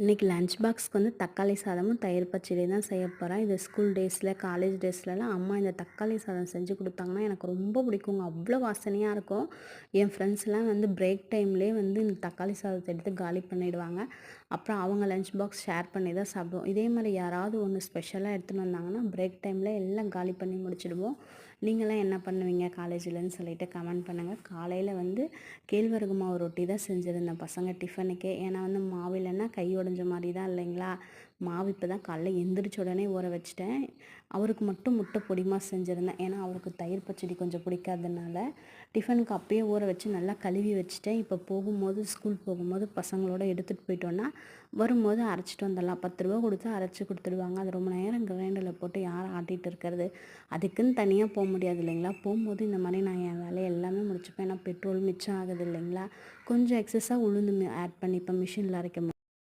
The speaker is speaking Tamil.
இன்றைக்கி லஞ்ச் பாக்ஸ்க்கு வந்து தக்காளி சாதமும் தயிர் பச்சடியும் தான் செய்ய போகிறேன். இது ஸ்கூல் டேஸில் காலேஜ் டேஸ்லலாம் அம்மா இந்த தக்காளி சாதம் செஞ்சு கொடுத்தாங்கன்னா எனக்கு ரொம்ப பிடிக்குங்க. அவ்வளோ வாசனையாக இருக்கும். என் ஃப்ரெண்ட்ஸ்லாம் வந்து பிரேக் டைம்லேயே வந்து இந்த தக்காளி சாதத்தை எடுத்து காலி பண்ணிவிடுவாங்க. அப்புறம் அவங்க லஞ்ச் பாக்ஸ் ஷேர் பண்ணி தான் சாப்பிடுவோம். இதே மாதிரி யாராவது ஒன்று ஸ்பெஷலாக எடுத்துகிட்டு வந்தாங்கன்னா பிரேக் டைமில் எல்லாம் காலி பண்ணி முடிச்சிடுவோம். நீங்களாம் என்ன பண்ணுவீங்க காலேஜில்ன்னு சொல்லிட்டு கமெண்ட் பண்ணுங்கள். காலையில் வந்து கேழ்வரகு மாவு ரொட்டி தான் செஞ்சுருந்தேன் பசங்க டிஃபனுக்கே. ஏன்னா வந்து மாவு இல்லைன்னா கை உடஞ்ச மாதிரி தான் இல்லைங்களா. மாவு இப்போ தான் காலைல எந்திரிச்ச உடனே ஊற வச்சுட்டேன். அவருக்கு மட்டும் முட்டை பொடிமா செஞ்சுருந்தேன். ஏன்னா அவருக்கு தயிர் பச்சடி கொஞ்சம் பிடிக்காததுனால டிஃபனுக்கு அப்பயே ஊற வச்சு நல்லா கழுவி வச்சுட்டேன். இப்போ போகும்போது ஸ்கூல் போகும்போது பசங்களோட எடுத்துகிட்டு போயிட்டோன்னா வரும்போது அரைச்சிட்டு வந்துடலாம். 10 ரூபா கொடுத்து அரைச்சி கொடுத்துடுவாங்க. அது ரொம்ப நேரம் கிரைண்டரில் போட்டு யார் ஆட்டிகிட்டு இருக்கிறது. அதுக்குன்னு தனியாக போக முடியாது இல்லைங்களா. போகும்போது இந்த மாதிரி நான் என் வேலையை எல்லாமே முடிச்சுப்பேன். ஏன்னா பெட்ரோல் மிச்சம் ஆகுது இல்லைங்களா. கொஞ்சம் எக்ஸஸாக உளுந்து ஆட் பண்ணிப்பேன் மிஷினில் அரைக்கும் போது.